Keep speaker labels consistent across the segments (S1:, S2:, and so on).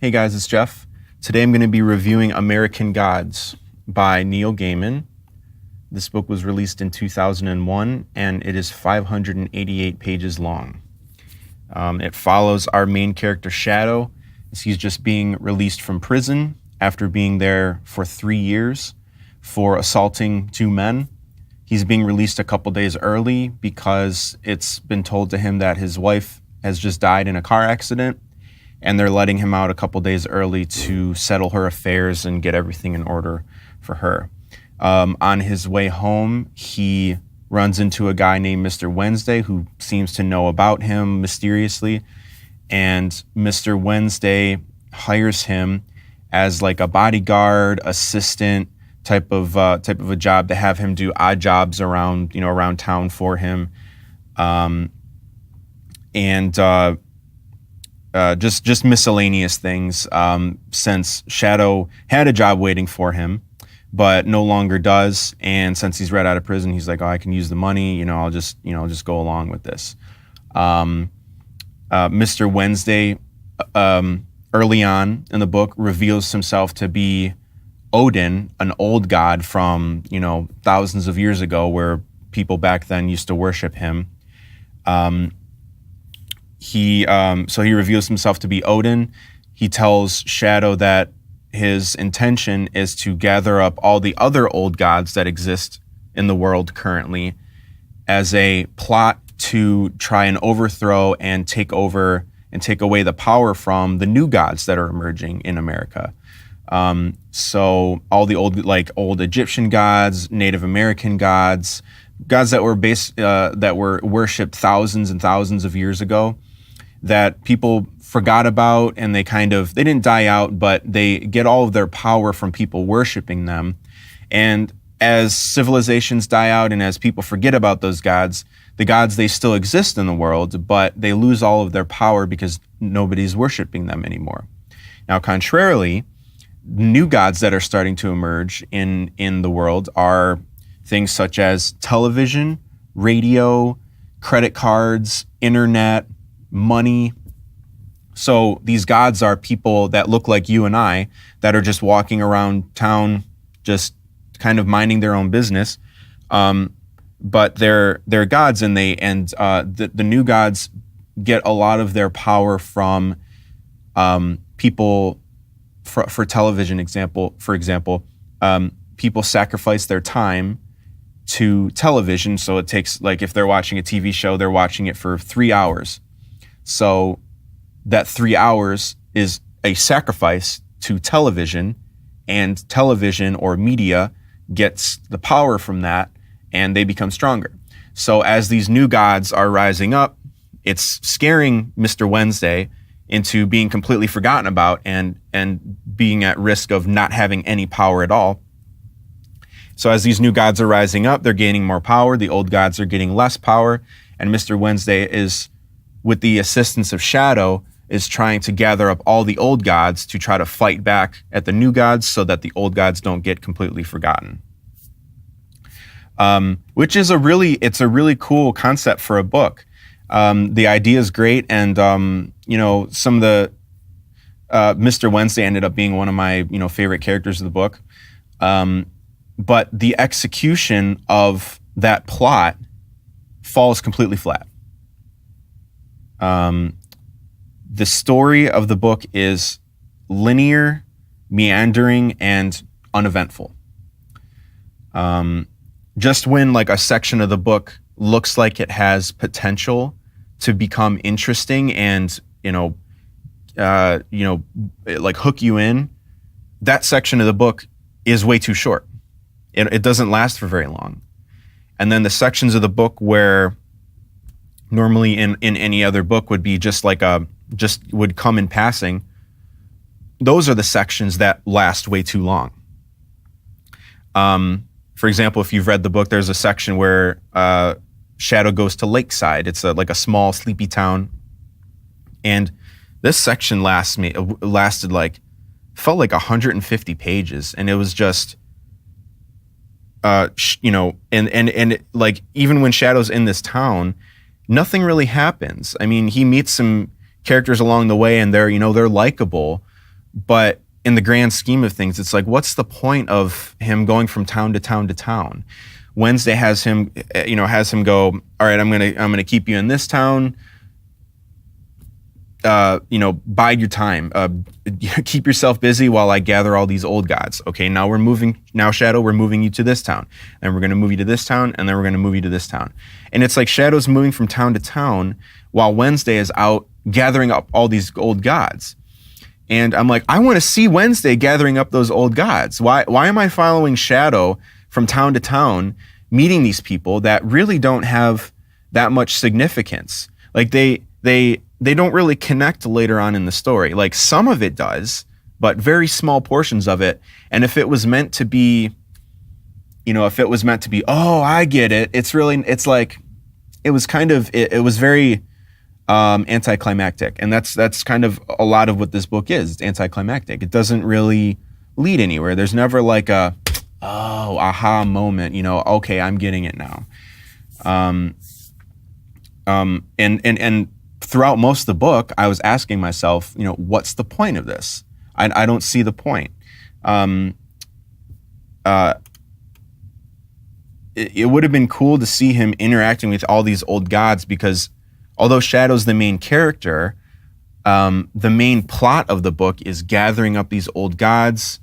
S1: Hey guys, it's Jeff. Today I'm going to be reviewing American Gods by Neil Gaiman. This book was released in 2001 and it is 588 pages long. It follows our main character Shadow as he's just being released from prison after being there for 3 years for assaulting 2 men. He's being released a couple days early because it's been told to him that his wife has just died in a car accident, and they're letting him out a couple days early to settle her affairs and get everything in order for her. On his way home, he runs into a guy named Mr. Wednesday who seems to know about him mysteriously, and Mr. Wednesday hires him as like a bodyguard, assistant type of a job to have him do odd jobs around town for him, just miscellaneous things, since Shadow had a job waiting for him, but no longer does. And since he's right out of prison, he's like, oh, I can use the money, I'll just go along with this. Mr. Wednesday, early on in the book, reveals himself to be Odin, an old god from, thousands of years ago, where people back then used to worship him. He reveals himself to be Odin. He tells Shadow that his intention is to gather up all the other old gods that exist in the world currently as a plot to try and overthrow and take over and take away the power from the new gods that are emerging in America. So all the old Egyptian gods, Native American gods that were worshipped thousands and thousands of years ago, that people forgot about, and they didn't die out, but they get all of their power from people worshiping them. And as civilizations die out and as people forget about those gods, the gods, they still exist in the world, but they lose all of their power because nobody's worshiping them anymore. Now, contrarily, new gods that are starting to emerge in the world are things such as television, radio, credit cards, internet, money. So these gods are people that look like you and I that are just walking around town, just kind of minding their own business. But they're gods, and the new gods get a lot of their power from people. For television for example, people sacrifice their time to television. So it takes, like, if they're watching a TV show, they're watching it for 3 hours. So that 3 hours is a sacrifice to television, and television or media gets the power from that, and they become stronger. So as these new gods are rising up, it's scaring Mr. Wednesday into being completely forgotten about and being at risk of not having any power at all. So as these new gods are rising up, they're gaining more power. The old gods are getting less power. And Mr. Wednesday is, with the assistance of Shadow, is trying to gather up all the old gods to try to fight back at the new gods so that the old gods don't get completely forgotten. Which is a really cool concept for a book. The idea is great, and some of the Mr. Wednesday ended up being one of my favorite characters of the book. But the execution of that plot falls completely flat. The story of the book is linear, meandering, and uneventful. Just when like a section of the book looks like it has potential to become interesting and like hook you in, that section of the book is way too short. It doesn't last for very long. And then the sections of the book where normally in any other book would be just would come in passing, those are the sections that last way too long. For example, if you've read the book, there's a section where Shadow goes to Lakeside. It's like a small, sleepy town. And this section felt like 150 pages. And it was just, and like, even when Shadow's in this town, nothing really happens. I mean, he meets some characters along the way, and they're likable, But in the grand scheme of things, it's like, what's the point of him going from town to town to town? Wednesday has him go, all right, I'm gonna keep you in this town. Bide your time. Keep yourself busy while I gather all these old gods. Okay, now Shadow, we're moving you to this town. And we're gonna move you to this town, and then we're gonna move you to this town. And it's like Shadow's moving from town to town while Wednesday is out gathering up all these old gods. And I'm like, I want to see Wednesday gathering up those old gods. Why am I following Shadow from town to town, meeting these people that really don't have that much significance? Like they don't really connect later on in the story. Like some of it does, but very small portions of it. And if it was meant to be, oh, I get it. It was very anticlimactic. And that's kind of a lot of what this book is. It's anticlimactic. It doesn't really lead anywhere. There's never like a, oh, aha moment, okay, I'm getting it now. And throughout most of the book, I was asking myself, what's the point of this? I don't see the point. It would have been cool to see him interacting with all these old gods, because although Shadow's the main character, the main plot of the book is gathering up these old gods,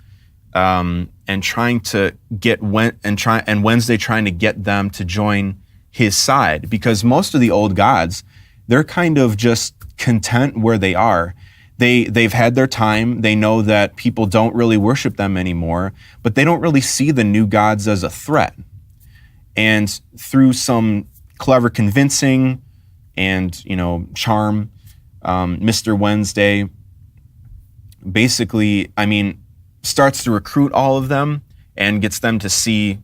S1: and trying to get Wednesday trying to get them to join his side, because most of the old gods, they're kind of just content where they are. They've had their time. They know that people don't really worship them anymore, but they don't really see the new gods as a threat. And through some clever convincing and charm, Mr. Wednesday basically, starts to recruit all of them and gets them to see,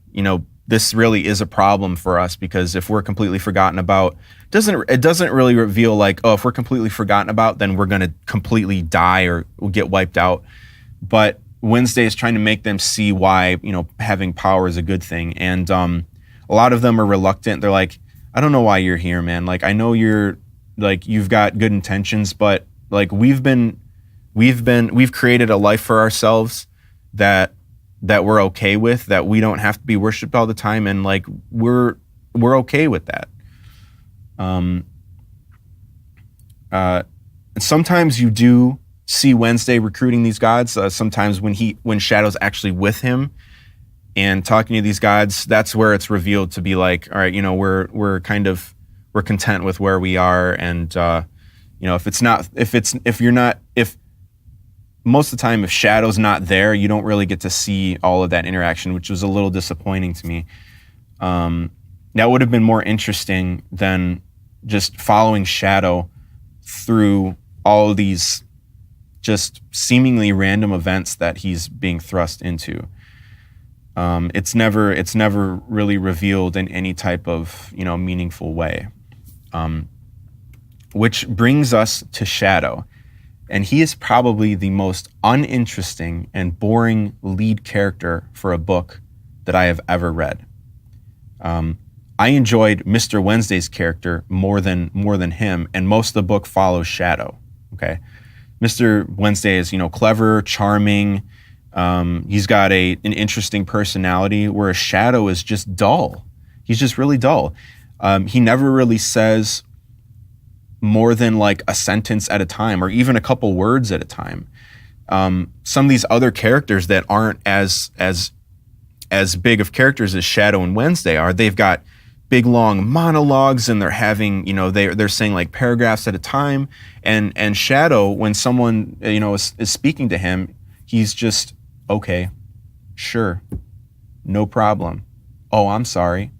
S1: this really is a problem for us, because if we're completely forgotten about, it doesn't really reveal like, oh, if we're completely forgotten about, then we're going to completely die or we'll get wiped out. But Wednesday is trying to make them see why, having power is a good thing. And a lot of them are reluctant. They're like, I don't know why you're here, man. Like, I know you've got good intentions, but like we've created a life for ourselves that we're okay with, that we don't have to be worshipped all the time, and like we're okay with that. Sometimes you do see Wednesday recruiting these gods. Sometimes when Shadow's actually with him and talking to these gods, that's where it's revealed to be like, all right, we're content with where we are, and if most of the time, if Shadow's not there, you don't really get to see all of that interaction, which was a little disappointing to me. That would have been more interesting than just following Shadow through all of these just seemingly random events that he's being thrust into. It's never really revealed in any type of meaningful way. Which brings us to Shadow. And he is probably the most uninteresting and boring lead character for a book that I have ever read. I enjoyed Mr. Wednesday's character more than him, and most of the book follows Shadow. Okay, Mr. Wednesday is clever, charming. He's got an interesting personality, whereas Shadow is just dull. He's just really dull. He never really says more than like a sentence at a time, or even a couple words at a time. Some of these other characters that aren't as big of characters as Shadow and Wednesday are, they've got big long monologues, and they're having, they're saying like paragraphs at a time. And Shadow, when someone is speaking to him, he's just, okay, sure, no problem. Oh, I'm sorry.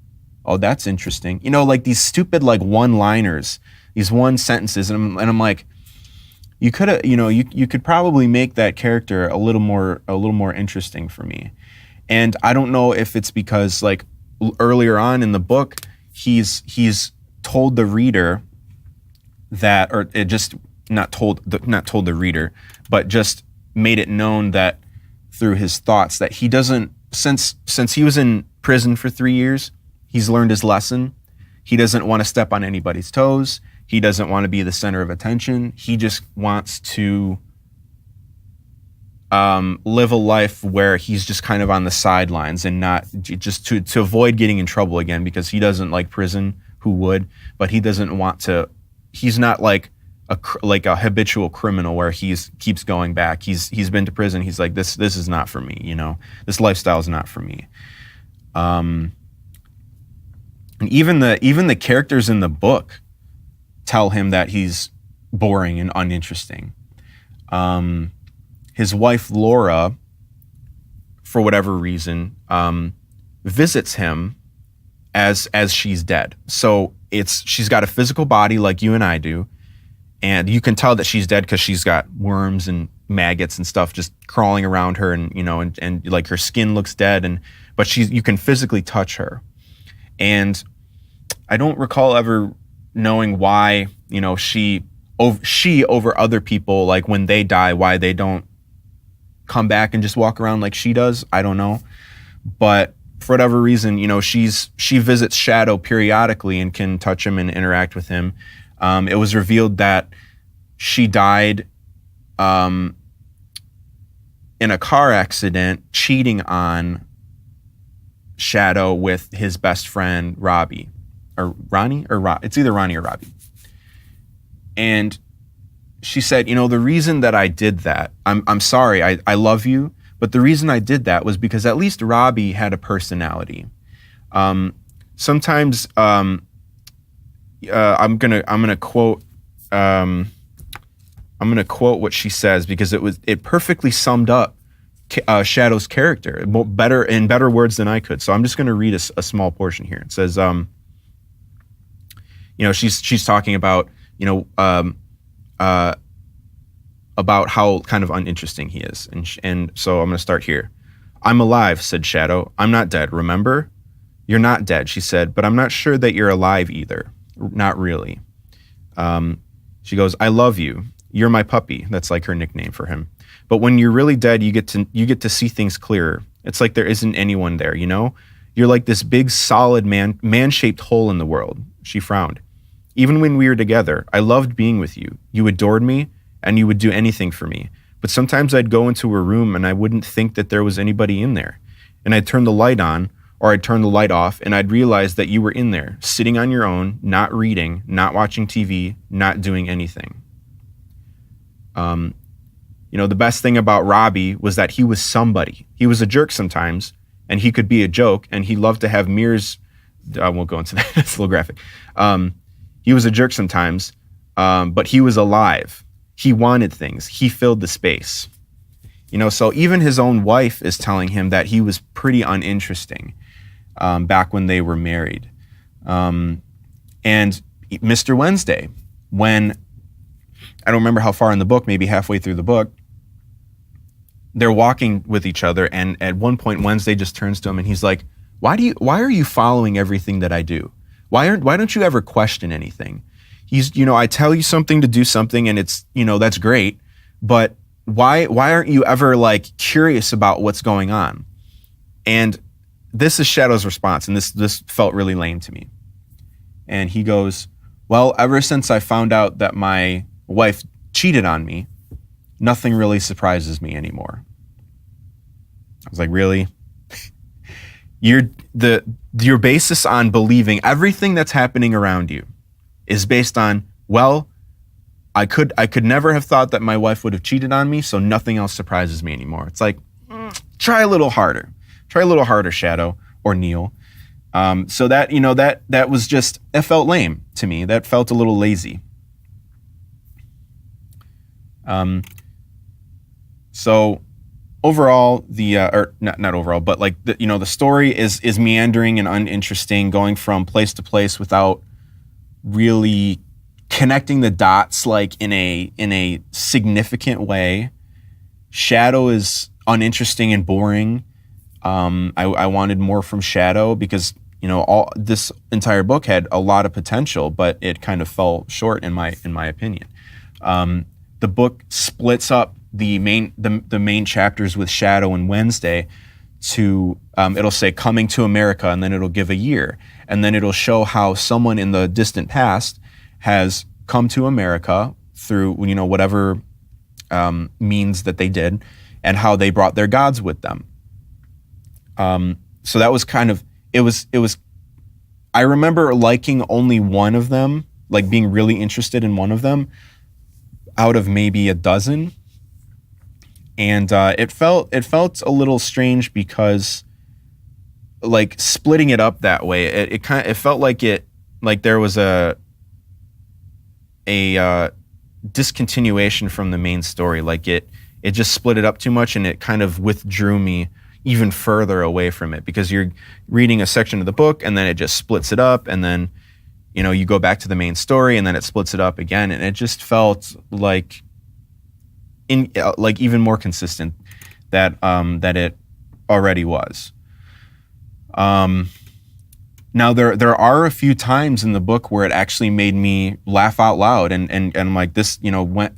S1: Oh, that's interesting. Like these stupid like one-liners, these one sentences, and I'm like, you could have, you could probably make that character a little more interesting for me. And I don't know if it's because like earlier on in the book, he's told the reader that, or it just not told the reader, but just made it known that through his thoughts that he doesn't, since he was in prison for 3 years, he's learned his lesson. He doesn't want to step on anybody's toes. He doesn't want to be the center of attention. He just wants to live a life where he's just kind of on the sidelines and not just to avoid getting in trouble again, because he doesn't like prison. Who would? But he doesn't want to. He's not like a habitual criminal where keeps going back. He's been to prison. He's like, this is not for me. This lifestyle is not for me. And even the characters in the book tell him that he's boring and uninteresting. His wife Laura, for whatever reason, visits him as she's dead. So she's got a physical body like you and I do, and you can tell that she's dead because she's got worms and maggots and stuff just crawling around her, and and like her skin looks dead, but you can physically touch her. And I don't recall ever knowing why she over other people, like when they die, why they don't come back and just walk around like she does. I don't know, but for whatever reason, she visits Shadow periodically and can touch him and interact with him. It was revealed that she died in a car accident cheating on Shadow with his best friend Robbie, or Ronnie, or it's either Ronnie or Robbie. And she said, the reason that I did that, I'm sorry, I love you, but the reason I did that was because at least Robbie had a personality. Sometimes I'm gonna quote what she says, because it perfectly summed up Shadow's character in better words than I could. So I'm just gonna read a small portion here. It says, she's talking about about how kind of uninteresting he is. And so I'm going to start here. "I'm alive," said Shadow. "I'm not dead, remember?" "You're not dead," she said, "but I'm not sure that you're alive either. Not really." She goes, "I love you. You're my puppy." That's like her nickname for him. "But when you're really dead, you get to see things clearer. It's like there isn't anyone there, You're like this big, solid man-shaped hole in the world." She frowned. "Even when we were together, I loved being with you. You adored me, and you would do anything for me. But sometimes I'd go into a room and I wouldn't think that there was anybody in there. And I'd turn the light on, or I'd turn the light off, and I'd realize that you were in there, sitting on your own, not reading, not watching TV, not doing anything." The best thing about Robbie was that he was somebody. He was a jerk sometimes, and he could be a joke, and he loved to have mirrors. I won't go into that. It's a little graphic. He was a jerk sometimes, but he was alive. He wanted things. He filled the space. So even his own wife is telling him that he was pretty uninteresting back when they were married. And Mr. Wednesday, when, I don't remember how far in the book, maybe halfway through the book, they're walking with each other, and at one point Wednesday just turns to him and he's like, why are you following everything that I do? Why don't you ever question anything? I tell you something to do something, and it's, that's great, but why aren't you ever like curious about what's going on? And this is Shadow's response, and this felt really lame to me. And he goes, "Well, ever since I found out that my wife cheated on me, nothing really surprises me anymore." I was like, really? Your basis on believing everything that's happening around you is based on, well, I could never have thought that my wife would have cheated on me, so nothing else surprises me anymore. It's like, try a little harder. Try a little harder, Shadow or Neil. So that was just, that felt lame to me. That felt a little lazy. So overall, not overall, but like the story is meandering and uninteresting, going from place to place without really connecting the dots like in a significant way. Shadow is uninteresting and boring. I wanted more from Shadow because all this entire book had a lot of potential, but it kind of fell short in my opinion. The book splits up the main chapters with Shadow and Wednesday to it'll say coming to America, and then it'll give a year, and then it'll show how someone in the distant past has come to America through whatever means that they did, and how they brought their gods with them. So that was kind of, it was, I remember liking only one of them, like being really interested in one of them out of maybe a dozen. And it felt a little strange because, like, splitting it up that way, it felt like there was a discontinuation from the main story. Like it just split it up too much, and it kind of withdrew me even further away from it, because you're reading a section of the book and then it just splits it up, and then you go back to the main story and then it splits it up again, and it just felt like even more consistent that it already was. Now there are a few times in the book where it actually made me laugh out loud, and I'm like, this, when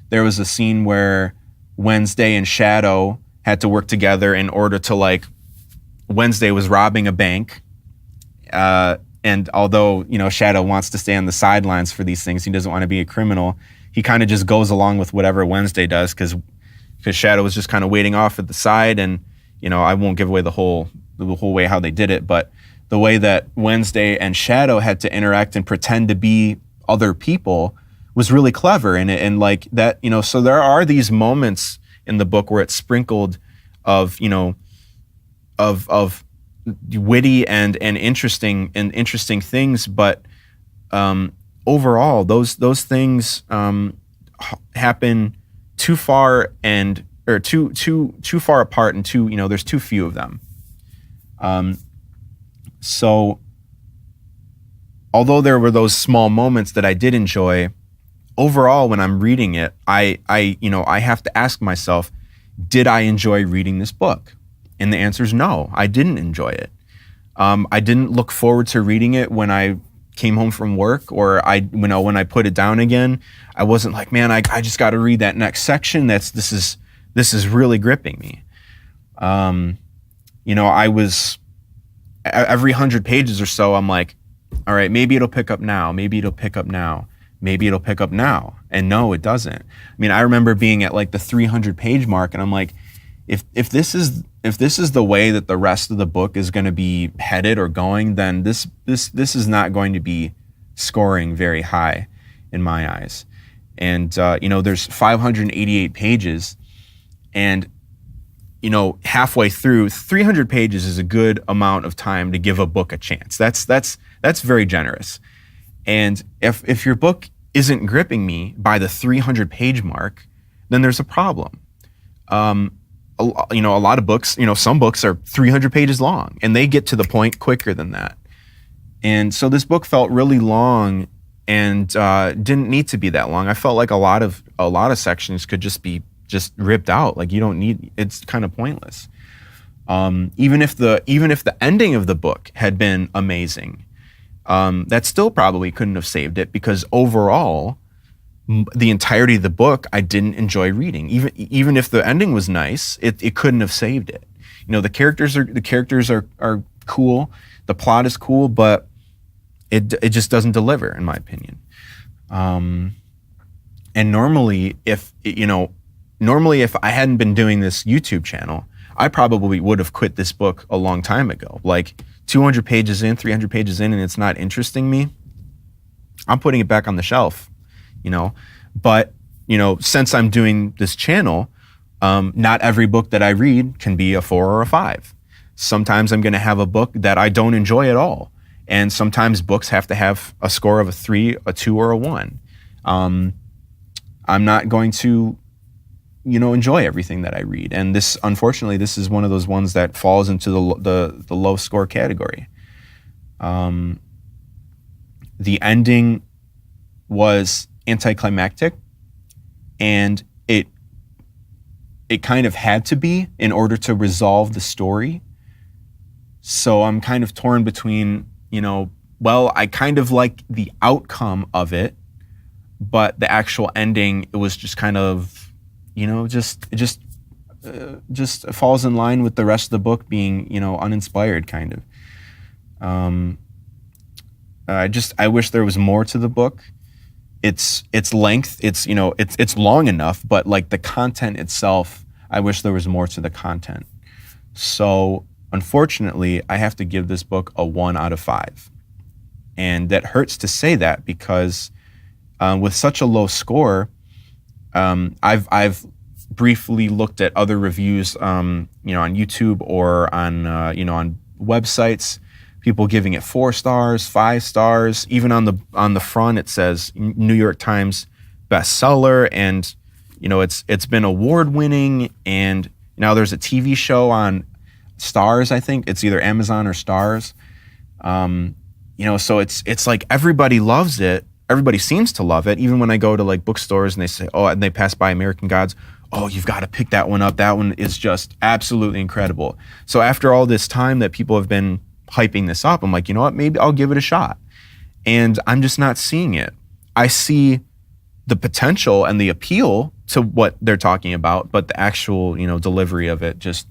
S1: there was a scene where Wednesday and Shadow had to work together in order to, like, Wednesday was robbing a bank, and although Shadow wants to stay on the sidelines for these things, he doesn't want to be a criminal. He kind of just goes along with whatever Wednesday does because Shadow was just kind of waiting off at the side, and I won't give away the whole way how they did it, but the way that Wednesday and Shadow had to interact and pretend to be other people was really clever, and like that, so there are these moments in the book where it's sprinkled of witty and interesting things, but overall those things happen too far too far apart, and there's too few of them. So although there were those small moments that I did enjoy, overall when I'm reading it, I have to ask myself, did I enjoy reading this book? And the answer is no, I didn't enjoy it. I didn't look forward to reading it when I came home from work, or when I put it down again. I wasn't like, man, I just got to read that next section. This is really gripping me. I was, every 100 pages or so, I'm like, all right, maybe it'll pick up now. Maybe it'll pick up now. Maybe it'll pick up now. And no, it doesn't. I mean, I remember being at like the 300 page mark, and I'm like, if this is the way that the rest of the book is going to be headed or going, then this is not going to be scoring very high in my eyes. And there's 588 pages, and halfway through, 300 pages is a good amount of time to give a book a chance. That's very generous. And if your book isn't gripping me by the 300 page mark, then there's a problem. A lot of books, some books are 300 pages long, and they get to the point quicker than that. And so this book felt really long, and didn't need to be that long. I felt like a lot of sections could just be ripped out. Like, you don't need, it's kind of pointless. Even if the ending of the book had been amazing, that still probably couldn't have saved it, because overall, the entirety of the book I didn't enjoy reading. Even if the ending was nice, it couldn't have saved it. The characters are cool, the plot is cool, but it just doesn't deliver, in my opinion. And normally if I hadn't been doing this YouTube channel, I probably would have quit this book a long time ago. Like 200 pages in, 300 pages in, and it's not interesting me, I'm putting it back on the shelf, But, since I'm doing this channel, not every book that I read can be a 4 or a 5. Sometimes I'm going to have a book that I don't enjoy at all. And sometimes books have to have a score of a 3, a 2, or a 1. I'm not going to enjoy everything that I read. And unfortunately, this is one of those ones that falls into the low score category. The ending was anticlimactic, and it kind of had to be in order to resolve the story. So I'm kind of torn between, I kind of like the outcome of it, but the actual ending, it was just kind of, just falls in line with the rest of the book being, uninspired, kind of. I wish there was more to the book. Its length, it's long enough, but like the content itself, I wish there was more to the content. So unfortunately, I have to give this book a 1 out of 5. And that hurts to say that because with such a low score, I've briefly looked at other reviews, on YouTube or on websites. People giving it 4 stars, 5 stars. Even on the front, it says New York Times bestseller, and it's been award winning. And now there's a TV show on Stars. I think it's either Amazon or Stars. So it's like everybody loves it. Everybody seems to love it. Even when I go to like bookstores and they say, and they pass by American Gods, you've got to pick that one up. That one is just absolutely incredible. So after all this time that people have been hyping this up, I'm like, you know what, maybe I'll give it a shot. And I'm just not seeing it. I see the potential and the appeal to what they're talking about, but the actual, delivery of it just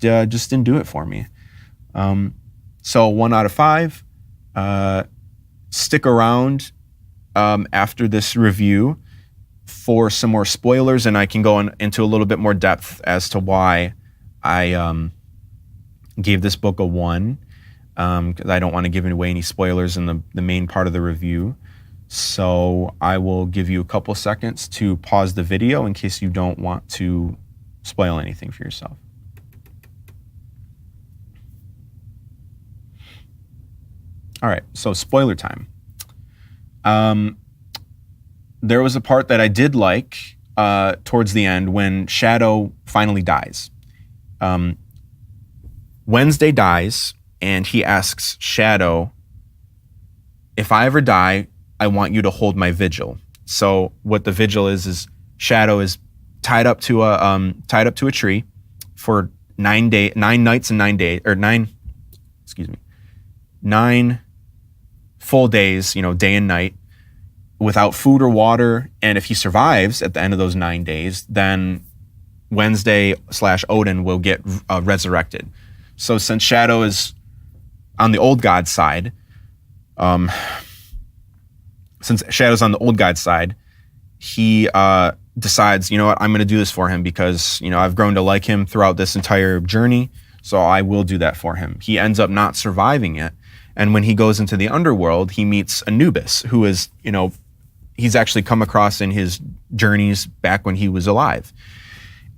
S1: didn't do it for me. So 1 out of 5. Stick around after this review for some more spoilers, and I can go into a little bit more depth as to why I gave this book a 1, because I don't want to give away any spoilers in the main part of the review. So I will give you a couple seconds to pause the video in case you don't want to spoil anything for yourself. All right, so spoiler time. There was a part that I did like towards the end when Shadow finally dies. Wednesday dies, and he asks Shadow, if I ever die, I want you to hold my vigil. So what the vigil is Shadow is tied up to a tree for 9 nights and 9 days, or 9 full days, day and night, without food or water. And if he survives at the end of those 9 days, then Wednesday/Odin will get resurrected. So since Shadow is on the old god side, he decides, you know what, I'm going to do this for him because, I've grown to like him throughout this entire journey. So I will do that for him. He ends up not surviving it. And when he goes into the underworld, he meets Anubis, who is, he's actually come across in his journeys back when he was alive.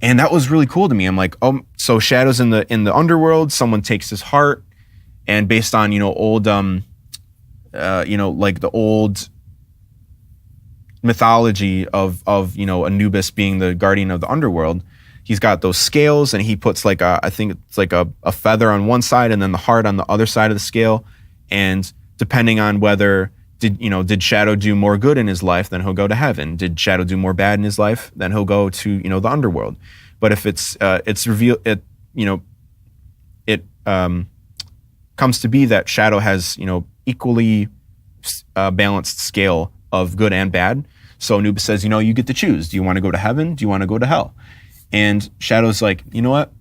S1: And that was really cool to me. I'm like, so Shadow's in the underworld, someone takes his heart, and based on, old, like the old mythology of Anubis being the guardian of the underworld, he's got those scales, and he puts I think it's like a feather on one side and then the heart on the other side of the scale. And depending on whether did Shadow do more good in his life, then he'll go to heaven. Did Shadow do more bad in his life, then he'll go to the underworld. But if it's revealed, it comes to be that Shadow has equally balanced scale of good and bad. So Anubis says, you get to choose. Do you want to go to heaven? Do you want to go to hell? And Shadow's like, you know what?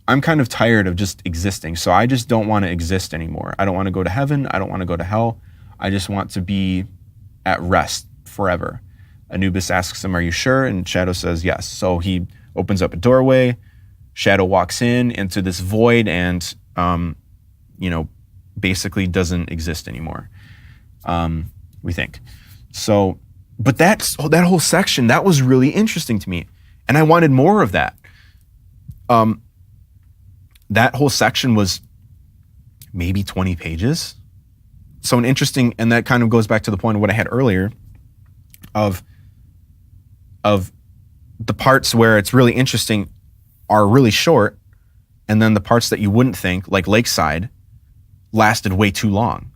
S1: I'm kind of tired of just existing. So I just don't want to exist anymore. I don't want to go to heaven. I don't want to go to hell. I just want to be at rest forever. Anubis asks him, are you sure? And Shadow says, yes. So he opens up a doorway. Shadow walks into this void and, basically doesn't exist anymore. We think. So, but that whole section, that was really interesting to me. And I wanted more of that. That whole section was maybe 20 pages. So and that kind of goes back to the point of what I had earlier of the parts where it's really interesting are really short, and then the parts that you wouldn't think, like Lakeside, lasted way too long.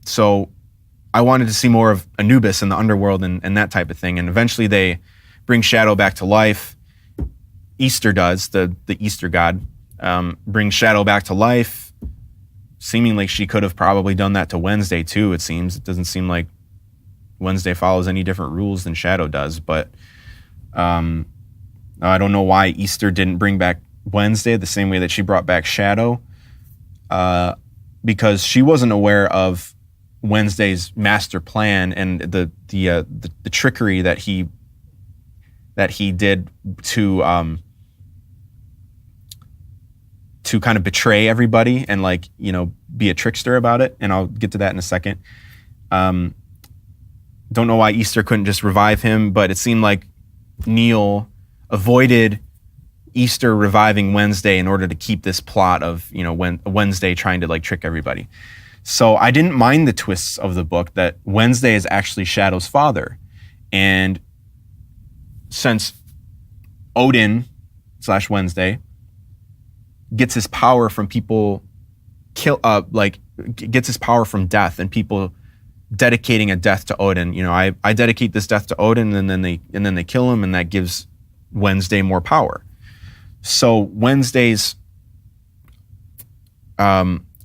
S1: So I wanted to see more of Anubis in the underworld and that type of thing. And eventually they bring Shadow back to life. Easter does, the Easter god, brings Shadow back to life. Seemingly she could have probably done that to Wednesday too, it seems. It doesn't seem like Wednesday follows any different rules than Shadow does, but I don't know why Easter didn't bring back Wednesday the same way that she brought back Shadow, because she wasn't aware of Wednesday's master plan and the trickery that he that he did to kind of betray everybody and like, you know, be a trickster about it. And I'll get to that in a second. Don't know why Easter couldn't just revive him, but it seemed like Neil avoided Easter reviving Wednesday in order to keep this plot of, you know, Wednesday trying to like trick everybody. So I didn't mind the twists of the book that Wednesday is actually Shadow's father. And since Odin / Wednesday gets his power from people gets his power from death and people dedicating a death to Odin. You know, I dedicate this death to Odin, and then they kill him, and that gives Wednesday more power. So Wednesday's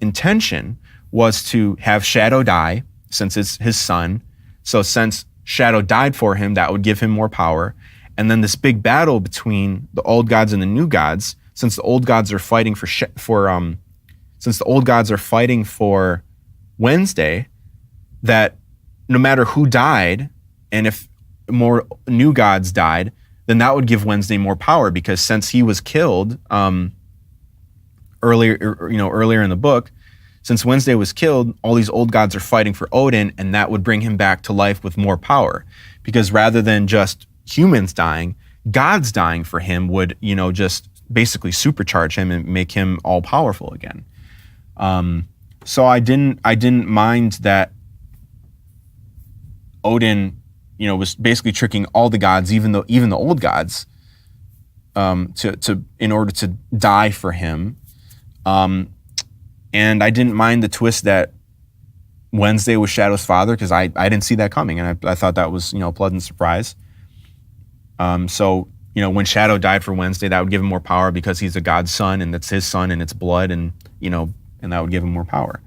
S1: intention was to have Shadow die, since it's his son. So since Shadow died for him, that would give him more power. And then this big battle between the old gods and the new gods, since the old gods are fighting for Wednesday, that no matter who died, and if more new gods died, then that would give Wednesday more power, because since he was killed earlier in the book, since Wednesday was killed, all these old gods are fighting for Odin, and that would bring him back to life with more power. Because rather than just humans dying, gods dying for him would, you know, just basically supercharge him and make him all powerful again. So I didn't mind that Odin, you know, was basically tricking all the gods, even the old gods, in order to die for him. And I didn't mind the twist that Wednesday was Shadow's father, because I didn't see that coming, and I thought that was, you know, a pleasant surprise. So, you know, when Shadow died for Wednesday, that would give him more power because he's a god's son, and it's his son, and it's blood, and, you know, and that would give him more power.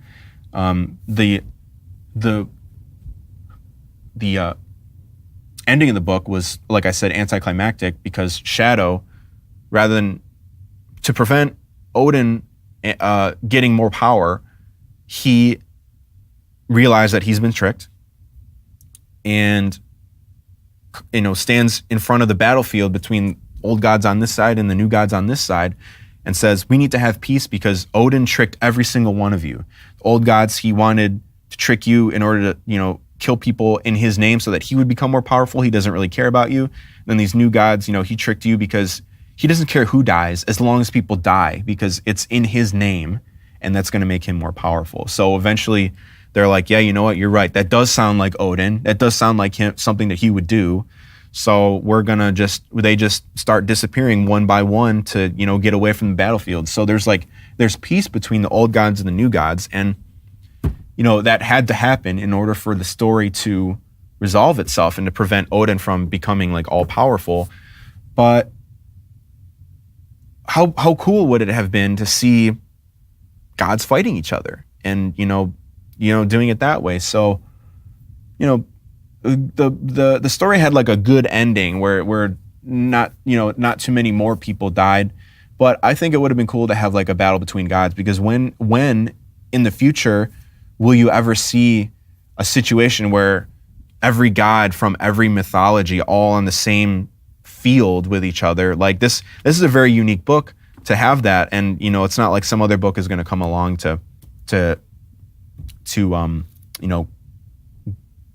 S1: The ending of the book was, like I said, anticlimactic, because Shadow, rather than to prevent Odin getting more power, he realized that he's been tricked, and, you know, stands in front of the battlefield between old gods on this side and the new gods on this side, and says, we need to have peace because Odin tricked every single one of you. Old gods, he wanted to trick you in order to, you know, kill people in his name so that he would become more powerful. He doesn't really care about you. And then these new gods, you know, he tricked you because he doesn't care who dies as long as people die, because it's in his name, and that's going to make him more powerful. So eventually they're like, yeah, you know what, you're right. That does sound like Odin. That does sound like him, something that he would do. So they just start disappearing one by one to, you know, get away from the battlefield. So there's peace between the old gods and the new gods. And, you know, that had to happen in order for the story to resolve itself and to prevent Odin from becoming like all powerful. But how cool would it have been to see gods fighting each other and, you know, doing it that way? So, you know, the story had like a good ending where not too many more people died, but I think it would have been cool to have like a battle between gods, because when in the future will you ever see a situation where every god from every mythology all on the same field with each other? Like this is a very unique book to have that, and, you know, it's not like some other book is going to come along to you know,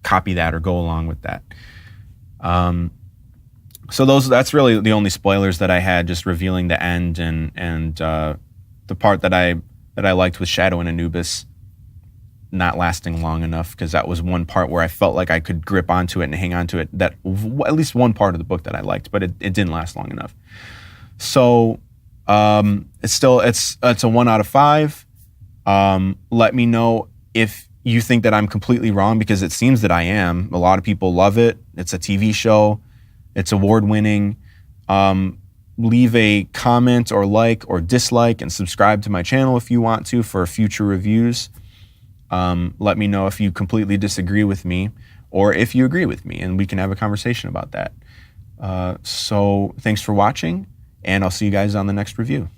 S1: copy that or go along with that. So that's really the only spoilers that I had, just revealing the end and the part that I liked with Shadow and Anubis not lasting long enough, because that was one part where I felt like I could grip onto it and hang on to it. That at least one part of the book that I liked, but it didn't last long enough. So it's a 1 out of 5. Let me know if you think that I'm completely wrong, because it seems that I am. A lot of people love it. It's a TV show. It's award-winning. Leave a comment or like or dislike, and subscribe to my channel if you want to for future reviews. Let me know if you completely disagree with me or if you agree with me, and we can have a conversation about that. So thanks for watching, and I'll see you guys on the next review.